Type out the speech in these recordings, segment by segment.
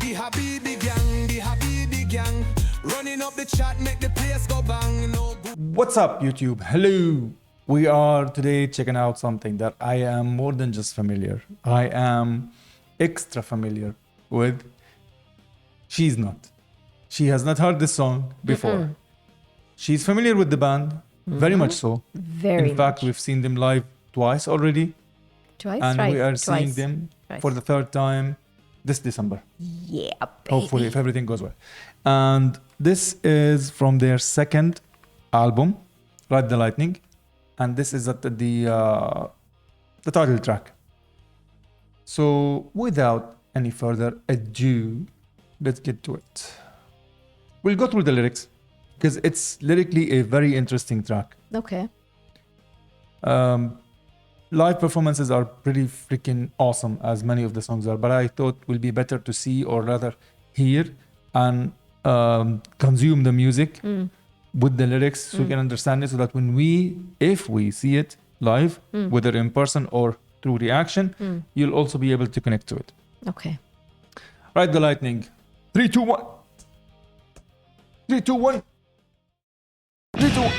The Habibi Gang, the Habibi Gang. Running up the chat, make the place go bang. No What's up, YouTube? Hello. We are today checking out something that I am more than just familiar. I am extra familiar with. She's not. She has not heard this song before. She's familiar with the band, very much so. Very In fact, much. we've seen them live twice already. Twice, And right? we are Twice. seeing them Twice. for the third time this December. Yeah, baby. Hopefully, if everything goes well. And this is from their second album, Ride the Lightning. And this is the title track. So without any further ado, let's get to it. We'll go through the lyrics because it's lyrically a very interesting track. Okay. Live performances are pretty freaking awesome, as many of the songs are, but I thought it will be better to see, or rather hear and consume the music with the lyrics so we can understand it, so that if we see it live, whether in person or through reaction, you'll also be able to connect to it. Okay. Ride the Lightning. 3, 2, 1. 3, 2, 1. 3, 2, 1.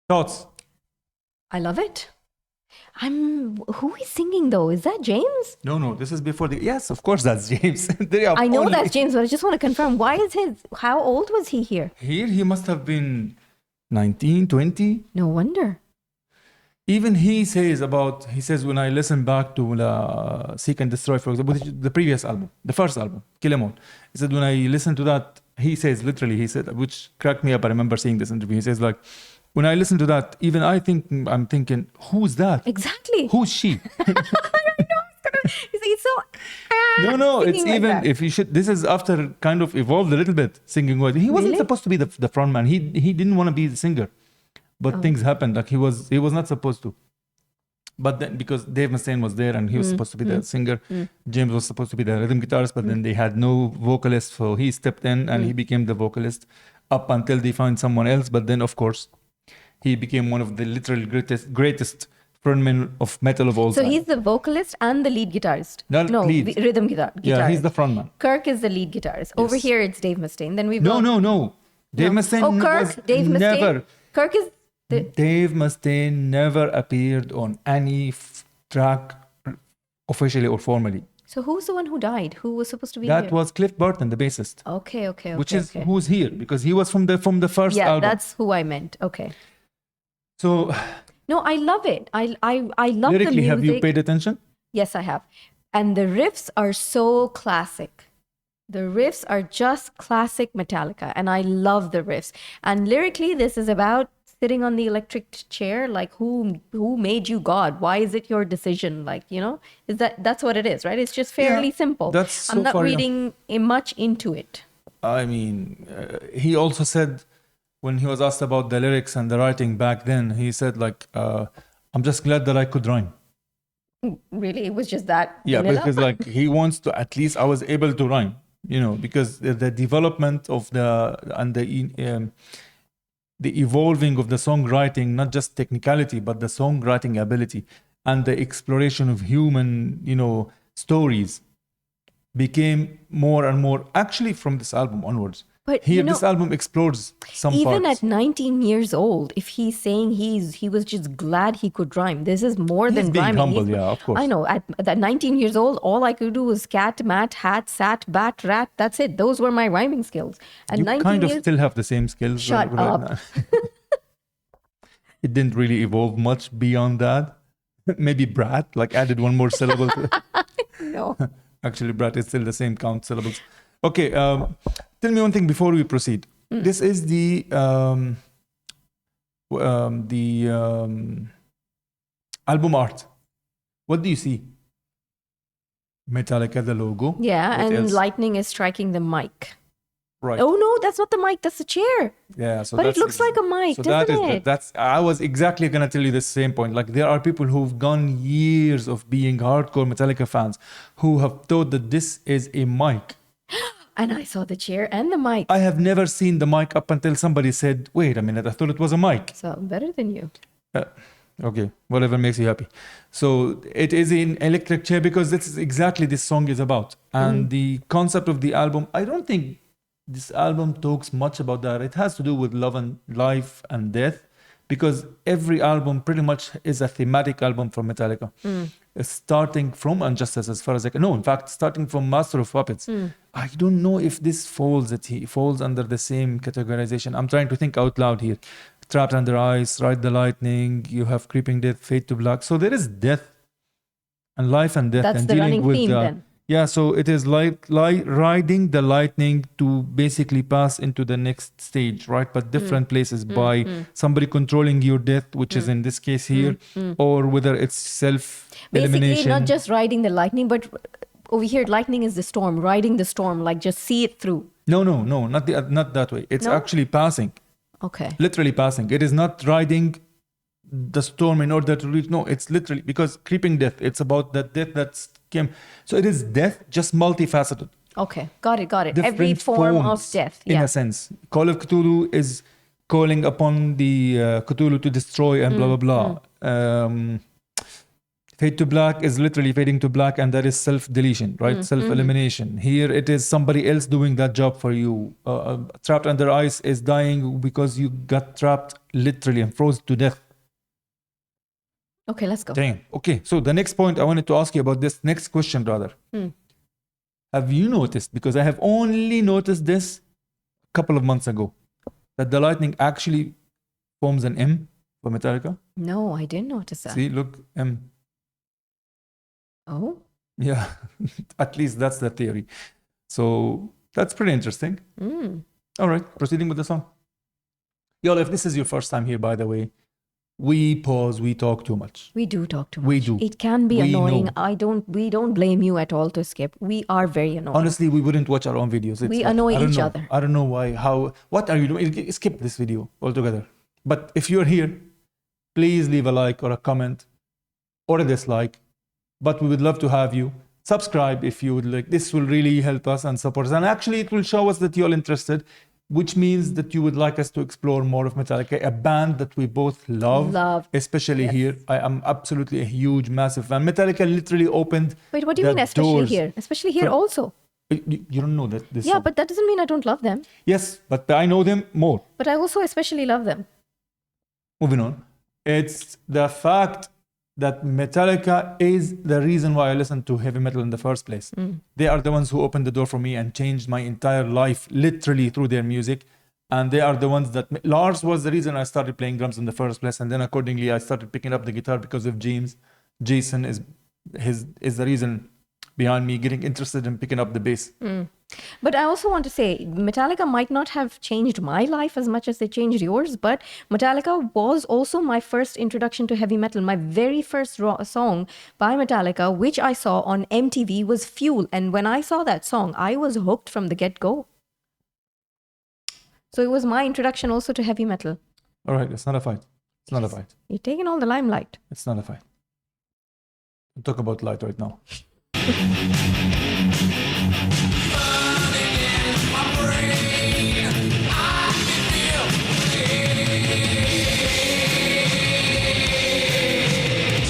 Thoughts? I love it. Who is singing though? Is that James? No, this is before the... Yes, of course, that's James. I know that's James, but I just want to confirm. How old was he here? Here, he must have been 19, 20. No wonder. Even he says, when I listen back to Seek and Destroy, for example, the previous album, the first album, Kill 'Em All. He said, when I listen to that, he said, which cracked me up. I remember seeing this interview. He says, like, when I listen to that, even I'm thinking, who's that? Exactly. Who's she? He's so. No, it's singing like even that. if you should. This is after kind of evolved a little bit, singing wise. He wasn't Really? supposed to be the front man. He didn't want to be the singer, but things happened. Like he was not supposed to. But then, because Dave Mustaine was there and he was supposed to be the singer, James was supposed to be the rhythm guitarist, but then they had no vocalist, so he stepped in and he became the vocalist up until they found someone else. But then, of course, he became one of the literal greatest frontmen of metal of all So time. he's the vocalist and the lead guitarist. No, lead. The rhythm guitarist. Yeah, he's the frontman. Kirk is the lead guitarist. Over Yes. here, it's Dave Mustaine. Then we've No. Dave No. Mustaine Oh, Kirk, was Dave Mustaine. never. Kirk is the. Dave Mustaine never appeared on any track officially or formally. So who's the one who died? Who was supposed to be That here? was Cliff Burton, the bassist, Okay. which is who's here because he was from the first Yeah, album. that's who I meant. Okay. So No, I love it. I love the lyrically, music. have you paid attention? Yes, I have. And the riffs are so classic. The riffs are just classic Metallica, and I love the riffs. And lyrically, this is about sitting on the electric chair, like who made you God? Why is it your decision? Like, that's what it is, right? It's just fairly simple. That's so I'm not far, reading much into it. I mean, he also said when he was asked about the lyrics and the writing back then, he said like, I'm just glad that I could rhyme. Really, it was just that. Yeah, vanilla? because like he wants to, at least I was able to rhyme, because the development of the evolving of the songwriting, not just technicality, but the songwriting ability. and the exploration of human, stories became more and more actually from this album onwards. But, here, this album explores some even parts. at 19 years old, if he's saying he was just glad he could rhyme, this is more than being rhyming. humble, yeah, of course. I know. At 19 years old, all I could do was cat, mat, hat, sat, bat, rat. That's it. Those were my rhyming skills. At You 19 kind of years, still have the same skills. Shut right up. now. It didn't really evolve much beyond that. Maybe brat, like added one more syllable. no. Actually, brat is still the same count syllables. Okay, tell me one thing before we proceed. This is the album art. What do you see? Metallica, the logo. Yeah, What and else? lightning is striking the mic. Right. Oh no, that's not the mic. That's the chair. Yeah. So But it that's looks like a mic, So doesn't that is it? that's. I was exactly gonna tell you the same point. Like there are people who've gone years of being hardcore Metallica fans who have thought that this is a mic. And I saw the chair and the mic. I have never seen the mic up until somebody said, "Wait a minute, I thought it was a mic." So better than you. Okay, whatever makes you happy. So it is an electric chair because this is exactly this song is about. And the concept of the album, I don't think this album talks much about that. It has to do with love and life and death because every album pretty much is a thematic album from Metallica. Starting from Injustice as far as I can. No, in fact, starting from Master of Puppets. I don't know if this falls under the same categorization. I'm trying to think out loud here. Trapped Under Ice, Ride the Lightning, you have Creeping Death, Fade to Black. So there is death and life and death. That's and the dealing running with, theme then. Yeah, so it is like riding the lightning to basically pass into the next stage, right? But different places by somebody controlling your death, which is in this case here, or whether it's self-elimination. Basically, not just riding the lightning, but over here, lightning is the storm, riding the storm, like just see it through. No, not that way. It's No? actually passing. Okay. Literally passing. It is not riding the storm in order to reach. No, it's literally because creeping death. It's about that death that came. So it is death, just multifaceted. Okay. Got it. Every Different form of forms, death. in Yeah. a sense. Call of Cthulhu is calling upon the Cthulhu to destroy and blah blah blah. Fade to black is literally fading to black, and that is self-deletion, right? Self-elimination. Here it is somebody else doing that job for you. Trapped under ice is dying because you got trapped literally and froze to death. Okay, let's go. Damn. Okay, so the next point I wanted to ask you about this next question, rather. Have you noticed, because I have only noticed this a couple of months ago, that the lightning actually forms an M for Metallica? No, I didn't notice that. See, look, M. Oh. Yeah, at least that's the theory. So that's pretty interesting. All right, proceeding with the song. Y'all, if this is your first time here, by the way, we talk too much. We do talk too much. We do. It can be We annoying. know. We don't blame you at all to skip. We are very annoying. Honestly, we wouldn't watch our own videos. We annoy I don't each know. other. I don't know why, what are you doing? Skip this video altogether. But if you're here, please leave a like or a comment or a dislike. But we would love to have you. Subscribe if you would like. This will really help us and support us. And actually, it will show us that you're interested, which means that you would like us to explore more of Metallica, a band that we both love. Especially here. I am absolutely a huge, massive fan. Metallica literally opened. Wait, what do you the mean, especially doors here? Especially here also. You don't know that this Yeah, song. but that doesn't mean I don't love them. Yes, but I know them more. But I also especially love them. Moving on. It's the fact that Metallica is the reason why I listened to heavy metal in the first place. They are the ones who opened the door for me and changed my entire life literally through their music. And they are the ones that... Lars was the reason I started playing drums in the first place. And then accordingly, I started picking up the guitar because of James. Jason is the reason behind me getting interested in picking up the bass. But I also want to say, Metallica might not have changed my life as much as they changed yours, but Metallica was also my first introduction to heavy metal. My very first song by Metallica, which I saw on MTV, was Fuel. And when I saw that song, I was hooked from the get-go. So it was my introduction also to heavy metal. All right, it's not a fight. It's not a fight. You're taking all the limelight. It's not a fight. We'll talk about light right now.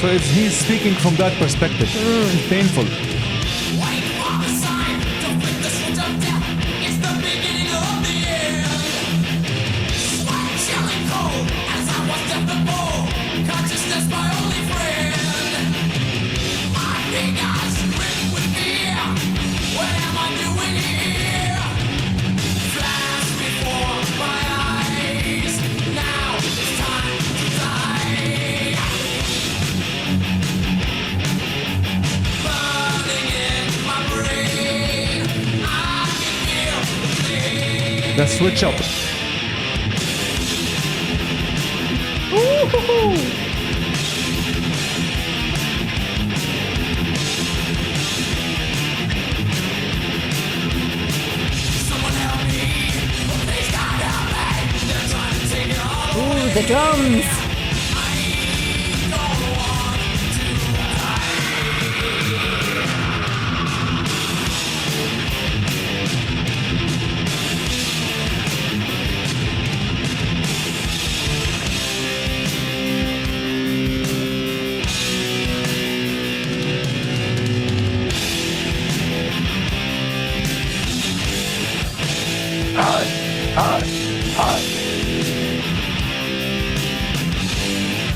So he's speaking from that perspective. It's painful. Wait for the sign, don't flip the switch of death. It's the beginning of the end. Sweat chilling cold as I was death before. Consciousness, my only friend. My fingers ripped with fear. What am I doing here? Flash before my eyes. Now it's time to die. Burning in my brain. I can feel the pain. Let's switch up. Ooh. Someone help me. Please God help me. They're trying to take it all. Ooh, the drums.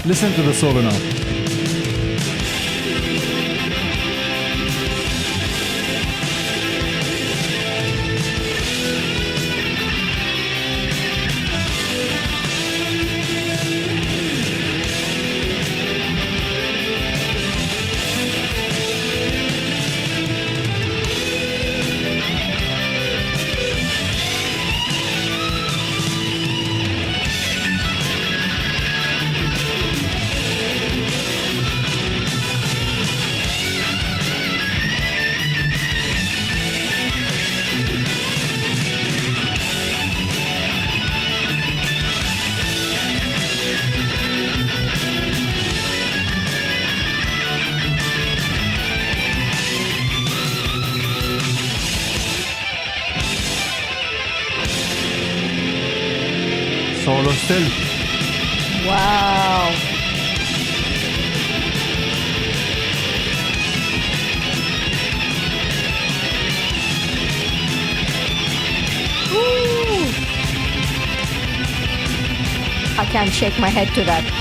Listen to the solo now. Solo still. Wow. Ooh. I can't shake my head to that.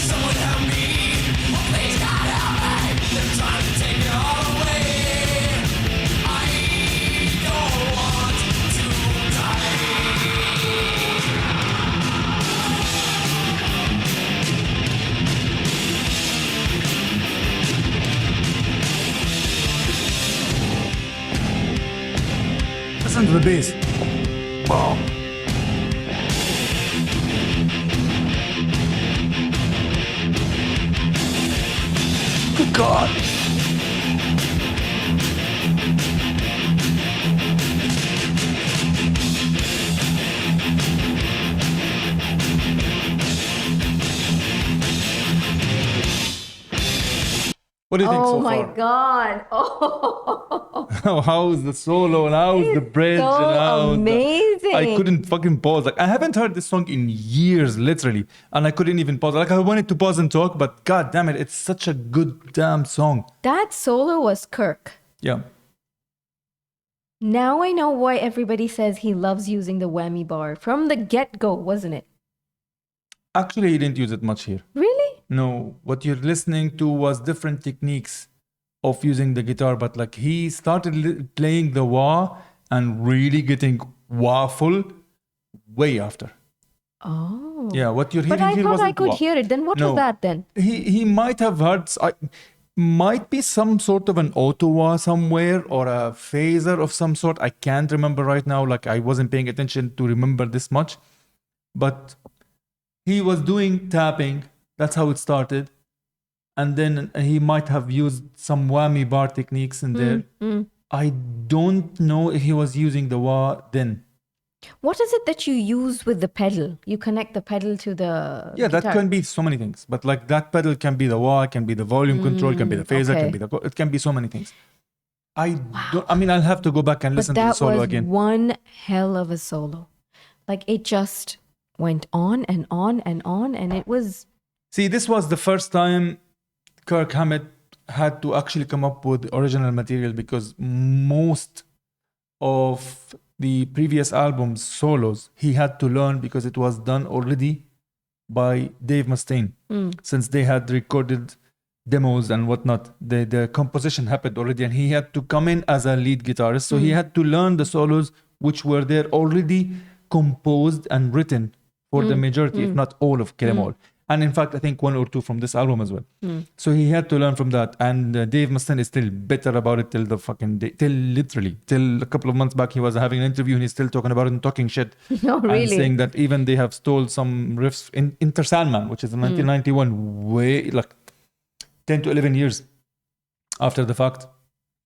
Someone help me. Please God help me. They're trying to take it all away. I don't want to die. Listen to the bass. Wow. Good God. What do you think Oh so my far? God. Oh, How's the solo and how's the bridge so and how's amazing. I couldn't fucking pause. Like I haven't heard this song in years, literally, and I couldn't even pause. Like I wanted to pause and talk, but god damn it, it's such a good damn song. That solo was Kirk. Yeah. Now I know why everybody says he loves using the whammy bar from the get-go, wasn't it? Actually, he didn't use it much here. Really? No, what you're listening to was different techniques of using the guitar, but like he started playing the wah and really getting wah-full way after. Oh. Yeah, what you're But hearing I here thought wasn't I could wah. hear it. Then what was No. that then? He might have heard, might be some sort of an auto wah somewhere or a phaser of some sort. I can't remember right now. Like I wasn't paying attention to remember this much, but he was doing tapping. That's how it started. And then he might have used some whammy bar techniques in there. I don't know if he was using the wah then. What is it that you use with the pedal? You connect the pedal to the Yeah, guitar. that can be so many things. But like that pedal can be the wah, can be the volume control, can be the phaser, okay. can be it can be so many things. I mean, I'll have to go back and listen to the That solo was again. one hell of a solo. Like it just went on and on and on, and it was See, this was the first time Kirk Hammett had to actually come up with original material, because most of the previous albums solos he had to learn because it was done already by Dave Mustaine. Since they had recorded demos and whatnot, the composition happened already, and he had to come in as a lead guitarist, so he had to learn the solos which were there already composed and written for the majority, if not all of Kill 'Em All. And in fact, I think one or two from this album as well. So he had to learn from that. And Dave Mustaine is still bitter about it till the fucking day. Till a couple of months back, he was having an interview and he's still talking about it and talking shit. no And really. saying that even they have stole some riffs in Inter Sandman, which is in 1991, way like 10 to 11 years after the fact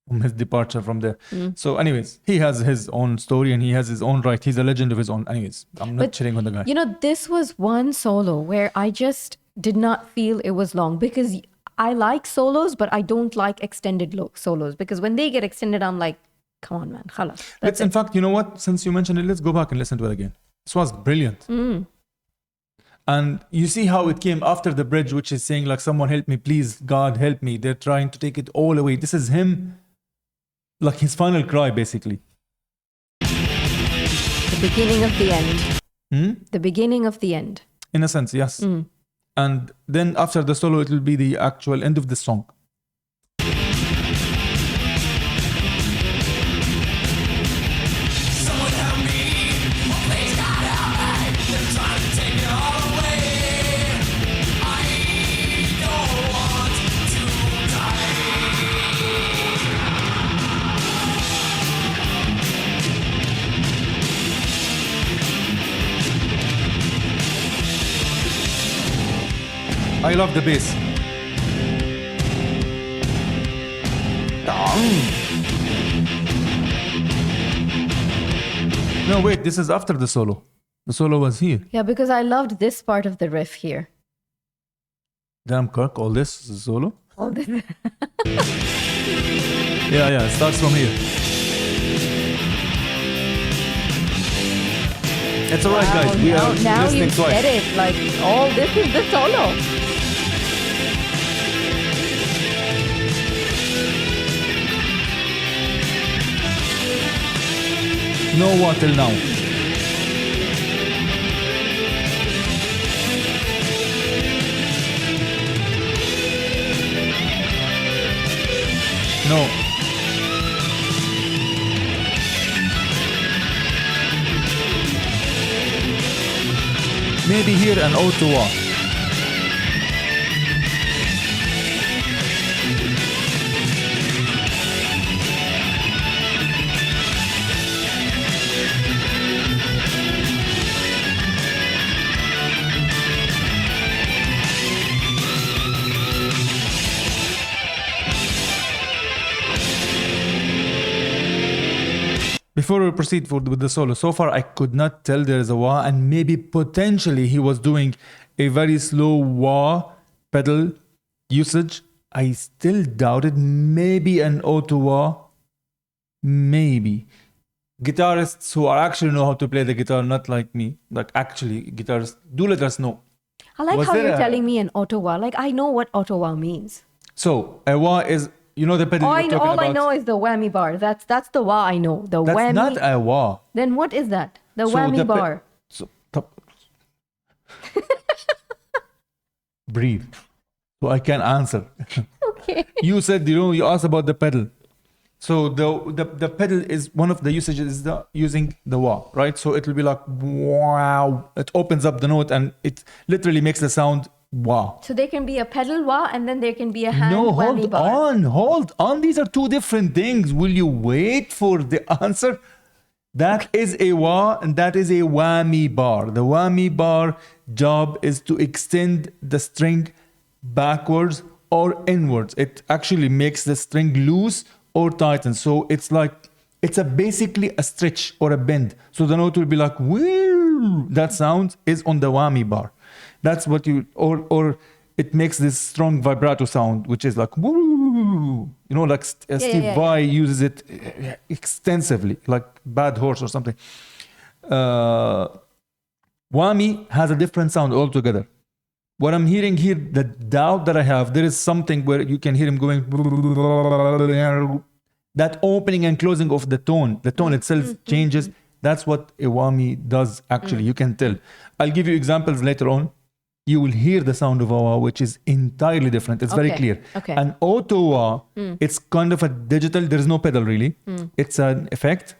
from his departure from there. So anyways, he has his own story and he has his own right. He's a legend of his own. Anyways, I'm not But, chilling on the guy. You know, this was one solo where I just did not feel it was long, because I like solos, but I don't like extended solos, because when they get extended, I'm like, come on, man, khalas. Let's, in fact, you know what? Since you mentioned it, let's go back and listen to it again. This was brilliant. And you see how it came after the bridge, which is saying like, someone help me, please, God help me. They're trying to take it all away. This is him, like his final cry, basically. The beginning of the end. The beginning of the end. In a sense, yes. And then after the solo, it will be the actual end of the song. Someone help me, oh, please God help me. They're trying to take it all away. I don't want to die. I love the bass. No, wait, this is after the solo. The solo was here. Yeah, because I loved this part of the riff here. Damn, Kirk, all this is solo? All this. Yeah, it starts from here. It's alright, guys. We are now listening you twice. said it. Like, all this is the solo. No what till now. No. Maybe here an Ottawa. Before we proceed with the solo, so far I could not tell there is a wah, and maybe potentially he was doing a very slow wah pedal usage. I still doubt it. Maybe an auto wah. Maybe. Guitarists who are actually know how to play the guitar, not like me, like actually guitarists, do let us know. I like Was how there you're a- telling me an Ottawa. Like, I know what Ottawa means. So a wah is, you know, the pedal you're talking All about. I know is the whammy bar. That's the wah I know. The That's whammy. not a wah. Then what is that? The So whammy the bar. Breathe. So I can answer. Okay. You said, you asked about the pedal. So the pedal is one of the usages is using the wah, right? So it will be like wow. It opens up the note and it literally makes the sound wah. So there can be a pedal wah, and then there can be a hand No, whammy bar. hold on. These are two different things. Will you wait for the answer? That is a wah and that is a whammy bar. The whammy bar job is to extend the string backwards or inwards. It actually makes the string loose or tighten. So it's like, it's basically a stretch or a bend. So the note will be like, woo. That sound is on the whammy bar. That's what you, or it makes this strong vibrato sound, which is like, woo. You know, like Steve Vai uses it extensively, like Bad Horse or something. Whammy has a different sound altogether. What I'm hearing here, the doubt that I have, there is something where you can hear him going, that opening and closing of the tone itself changes. That's what a whammy does, actually. You can tell. I'll give you examples later on. You will hear the sound of a wah, which is entirely different. It's very clear. Okay. An auto wah, it's kind of a digital, there's no pedal really. It's an effect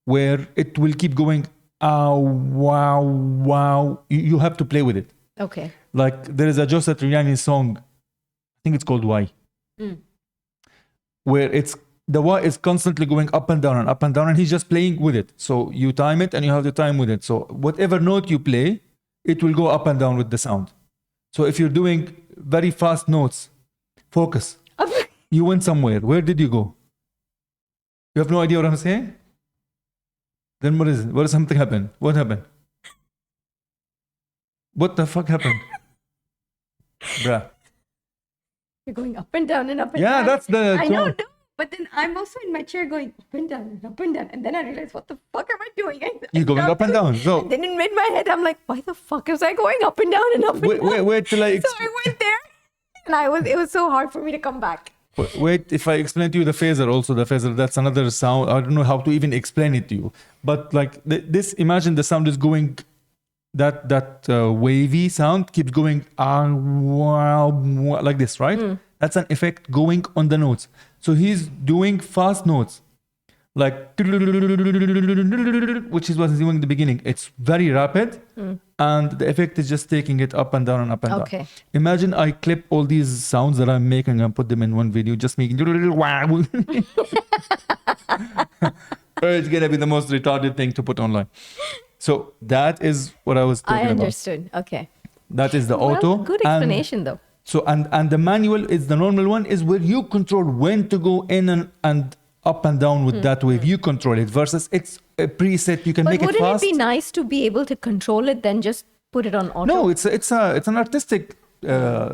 where it will keep going, ow, wow, wow. You have to play with it. Okay. Like there is a Joe Satriani song, I think it's called Why, where it's the wah is constantly going up and down and up and down, and he's just playing with it. So you time it and you have to time with it. So whatever note you play, it will go up and down with the sound. So if you're doing very fast notes, focus. You went somewhere. Where did you go? You have no idea what I'm saying? Then what is it? What is something happened? What happened? What the fuck happened? Bruh. You're going up and down and up and down. Yeah, that's the I know, tone. no, but then I'm also in my chair going up and down and up and down. And then I realized, what the fuck am I doing? You're going up and down. So And then in my head, I'm like, why the fuck was I going up and down and up and down? wait till I So I went there, and it was so hard for me to come back. wait, if I explain to you the phaser, also the phaser, that's another sound. I don't know how to even explain it to you. But like this, imagine the sound is going, that wavy sound keeps going wow, like this, right? That's an effect going on the notes. So he's doing fast notes, like, which is what he's doing in the beginning. It's very rapid, and the effect is just taking it up and down and up and Okay. down. Imagine I clip all these sounds that I'm making and put them in one video, just making it's gonna be the most retarded thing to put online. So that is what I was talking I about. understood. Okay. That is the auto. Well, good and- explanation, though. So and the manual is the normal one, is where you control when to go in and up and down with that wave. You control it, versus it's a preset. You can But make it wouldn't fast. it be nice to be able to control it, then just put it on auto? No, it's an artistic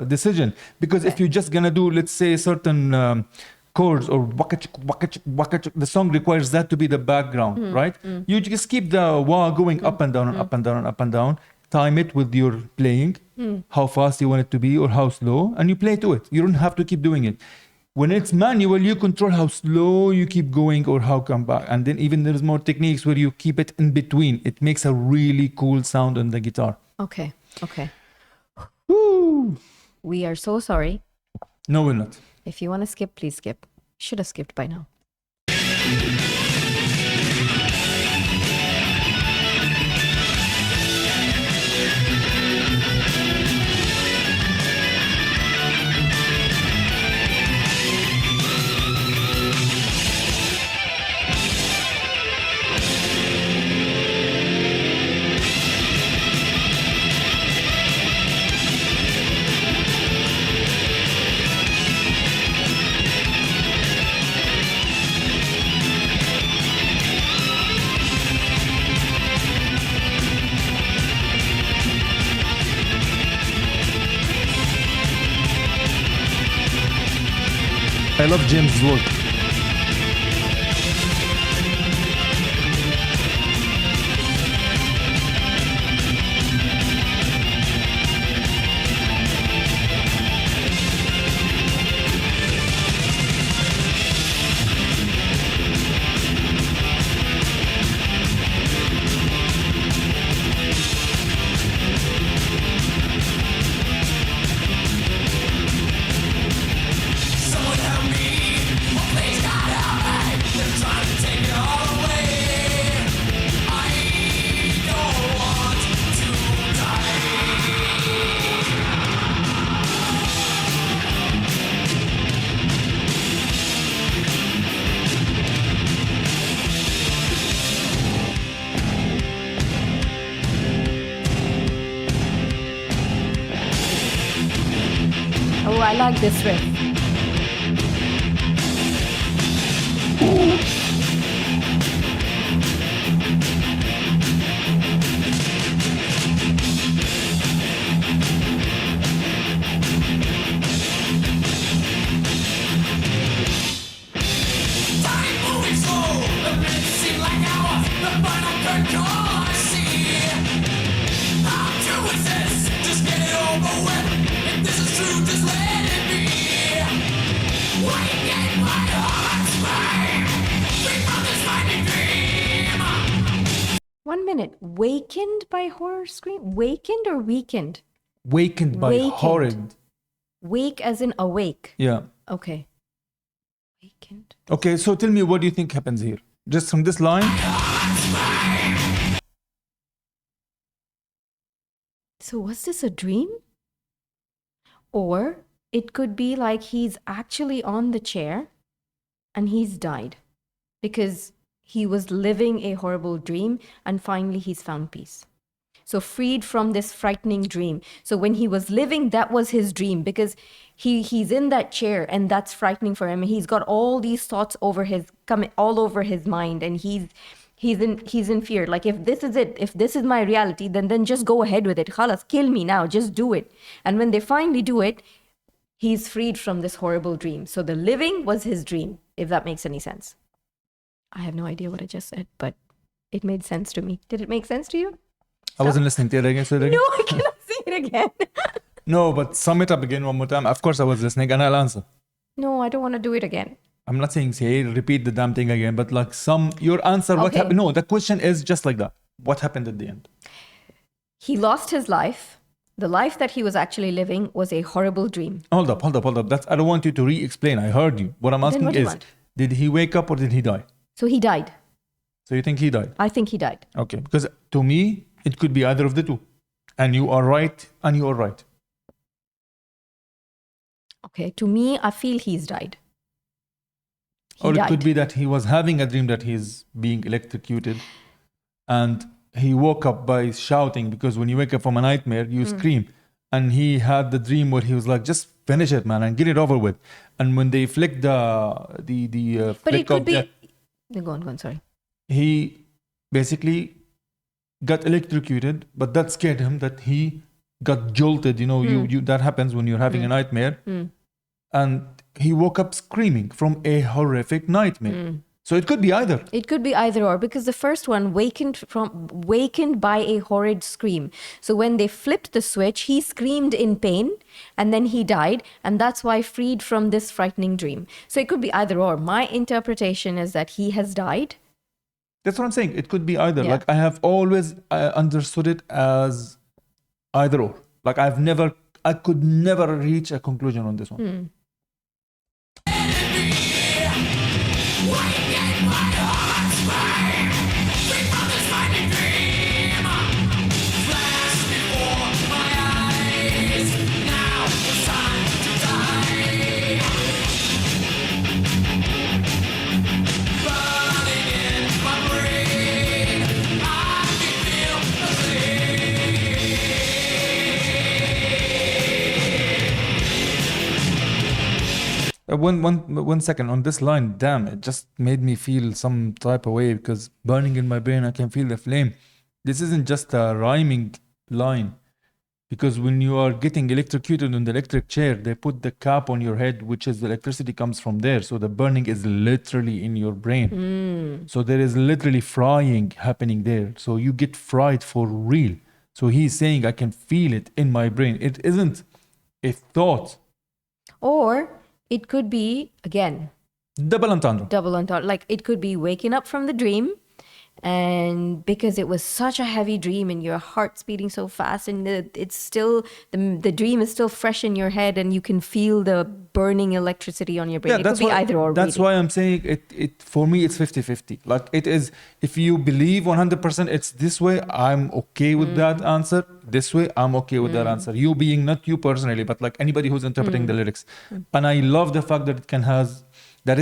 decision, because if you're just gonna do, let's say, certain chords or the song requires that to be the background, right? You just keep the wah going up and down and up and down and up and down. Time it with your playing, how fast you want it to be or how slow, and you play to it. You don't have to keep doing it. When it's manual, you control how slow you keep going or how come back. And then even there's more techniques where you keep it in between. It makes a really cool sound on the guitar. Okay. Okay. Woo! We are so sorry. No, we're not. If you want to skip, please skip. Should have skipped by now. I love James' work. Someone help me. I like this riff. Time moving slow, the minutes seem like hours. The final curtain call I see. How true is this? Just get it over with. If this is true, just let it be. Waking my heart's flame, free from this frightening dream. 1 minute. Wakened by horror scream? Wakened or weakened? Wakened by Wakened. horrid. Wake as in awake. Yeah. Okay. Wakened. Okay, so tell me, what do you think happens here? Just from this line? So was this a dream? Or it could be like he's actually on the chair and he's died because he was living a horrible dream and finally he's found peace. So freed from this frightening dream. So when he was living, that was his dream because he's in that chair and that's frightening for him. He's got all these thoughts coming all over his mind and he's in fear. Like, if this is it, if this is my reality, then just go ahead with it. Khalas, kill me now, just do it. And when they finally do it, he's freed from this horrible dream. So the living was his dream, if that makes any sense. I have no idea what I just said, but it made sense to me. Did it make sense to you? I wasn't listening to it again. Say it again. No, I cannot say it again. No, but sum it up again one more time. Of course I was listening and I'll answer. No, I don't want to do it again. I'm not saying say repeat the damn thing again, but like your answer, what Okay. happened? No, the question is just like that. What happened at the end? He lost his life. The life that he was actually living was a horrible dream. Hold up. I don't want you to re-explain. I heard you. What I'm asking what do you is, want? did he wake up or did he die? So he died. So you think he died? I think he died. Okay. Because to me, it could be either of the two. And you are right and you are right. Okay, to me, I feel he's died. Or it died. could be that he was having a dream that he's being electrocuted and he woke up by shouting, because when you wake up from a nightmare, you scream. And he had the dream where he was like, just finish it, man, and get it over with. And when they flicked But flick it could of be... Go on, sorry. he basically got electrocuted, but that scared him that he got jolted. You know, you that happens when you're having a nightmare. And he woke up screaming from a horrific nightmare. So it could be either. It could be either or, because the first one wakened by a horrid scream. So when they flipped the switch, he screamed in pain and then he died, and that's why freed from this frightening dream. So it could be either or. My interpretation is that he has died. That's what I'm saying. It could be either. Yeah. Like I have always understood it as either or. Like I could never reach a conclusion on this one. One second on this line. Damn, it just made me feel some type of way, because burning in my brain, I can feel the flame. This isn't just a rhyming line, because when you are getting electrocuted in the electric chair, they put the cap on your head, which is the electricity comes from there. So the burning is literally in your brain. So there is literally frying happening there. So you get fried for real. So he's saying, I can feel it in my brain. It isn't a thought. Or it could be, again, Double entendre. like it could be waking up from the dream, and because it was such a heavy dream and your heart's beating so fast, and it's still the dream is still fresh in your head, and you can feel the burning electricity on your brain. It could be either or. That's really. why I'm saying it for me it's 50-50. Like it is, if you believe 100% it's this way, I'm okay with that answer. This way, I'm okay with that answer. You being not you personally, but like anybody who's interpreting the lyrics. And I love the fact that it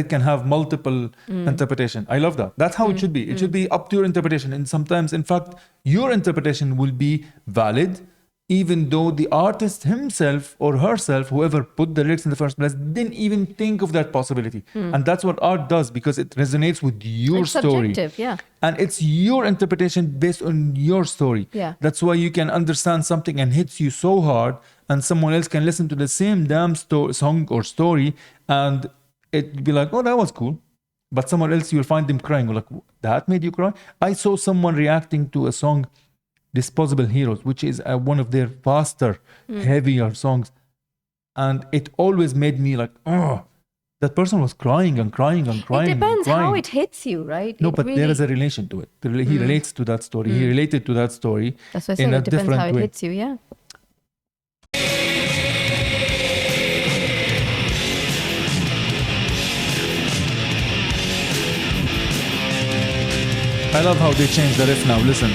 can have multiple interpretation. I love that. That's how it should be. It should be up to your interpretation. And sometimes, in fact, your interpretation will be valid even though the artist himself or herself, whoever put the lyrics in the first place, didn't even think of that possibility. And that's what art does, because it resonates with your It's story. subjective, yeah. And it's your interpretation based on your story. Yeah. That's why you can understand something and hits you so hard, and someone else can listen to the same damn song or story and it'd be like, oh, that was cool. But someone else, you'll find them crying. Like, that made you cry? I saw someone reacting to a song, Disposable Heroes, which is one of their faster, heavier songs. And it always made me like, oh, that person was crying and crying and crying. It depends and crying. how it hits you, right? No, It but really, there is a relation to it. He relates to that story. He related to that story that's what I in said. a It depends different how it way. hits you, yeah. I love how they changed the riff now. Listen.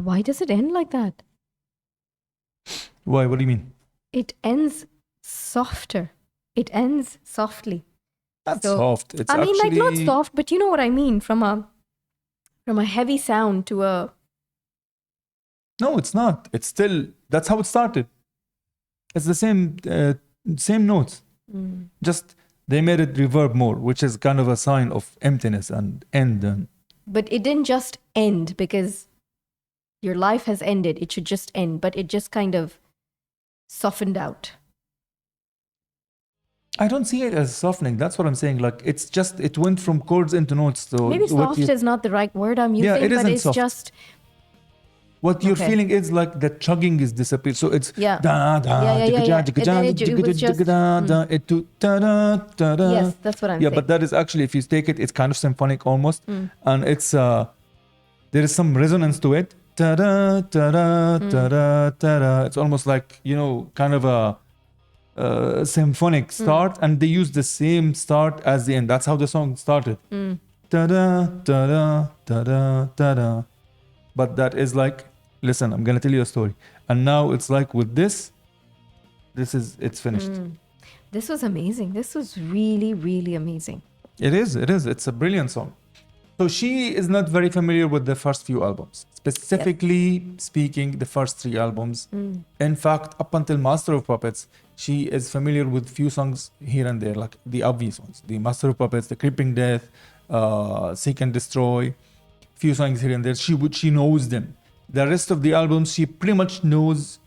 Why does it end like that? Why? What do you mean? It ends softer. It ends softly. That's So, soft. It's I mean, actually... like not soft, but you know what I mean. From a heavy sound to a... No, it's not. It's still... That's how it started. It's the same notes. Just they made it reverb more, which is kind of a sign of emptiness and end. And But it didn't just end because your life has ended. It should just end. But it just kind of softened out. I don't see it as softening. That's what I'm saying. Like, it's just, it went from chords into notes. So Maybe what soft is not the right word I'm using, Yeah, it but isn't it's soft. just... What you're Okay. feeling is like the chugging is disappeared. So it's Yeah. da da Yeah, yeah, yeah, yeah. jigga, And then it was just- da da it to da da da da. Yes, that's what I'm Yeah, saying. but that is actually, if you take it, it's kind of symphonic almost, and it's there is some resonance to it. Da da da da da da da. It's almost like, you know, kind of a symphonic start, and they use the same start as the end. That's how the song started. Da da da da da da da da. But that is like, listen, I'm gonna tell you a story, and now it's like with this is it's finished. This was amazing. This was really, really amazing. It is. It's a brilliant song. So she is not very familiar with the first few albums, specifically speaking, the first 3 albums. In fact, up until Master of Puppets, she is familiar with few songs here and there, like the obvious ones, the Master of Puppets, the Creeping Death, Seek and Destroy, few songs here and there. She knows them. The rest of the albums, she pretty much knows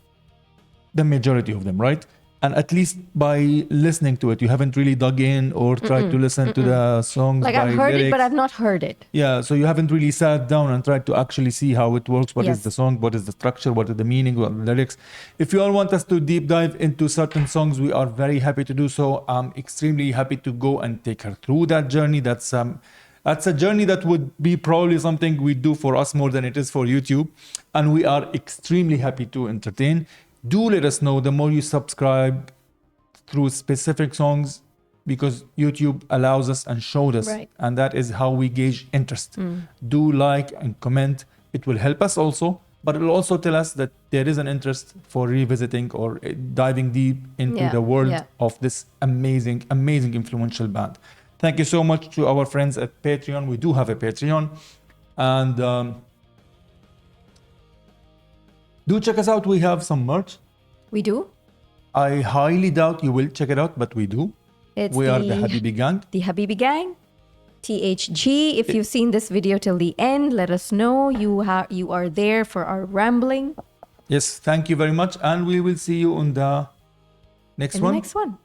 the majority of them, right? And at least by listening to it, you haven't really dug in or tried to listen to the songs. Like by I've heard it, lyrics. but I've not heard it. Yeah, so you haven't really sat down and tried to actually see how it works. What is Yes. the song? What is the structure? What is the meaning? What are the lyrics? If you all want us to deep dive into certain songs, we are very happy to do so. I'm extremely happy to go and take her through that journey. That's a journey that would be probably something we do for us more than it is for YouTube. And we are extremely happy to entertain. Do let us know the more you subscribe through specific songs, because YouTube allows us and showed us, Right. and that is how we gauge interest. Do like and comment. It will help us also, but it will also tell us that there is an interest for revisiting or diving deep into Yeah, the world yeah. of this amazing, amazing, influential band. Thank you so much to our friends at Patreon. We do have a Patreon, and do check us out. We have some merch. We do. I highly doubt you will check it out, but we do. It's We are the Habibi Gang. The Habibi Gang. THG. If you've seen this video till the end, let us know. You are there for our rambling. Yes, thank you very much, and we will see you on the next In one. the next one.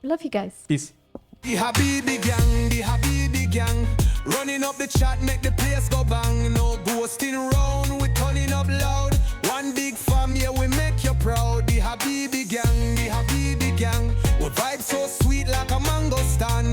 Love you guys. Peace. The Habibi Gang, running up the chat, make the place go bang. No boasting round, we turning up loud. One big fam, yeah, we make you proud. The Habibi Gang, we vibe so sweet like a mango stand.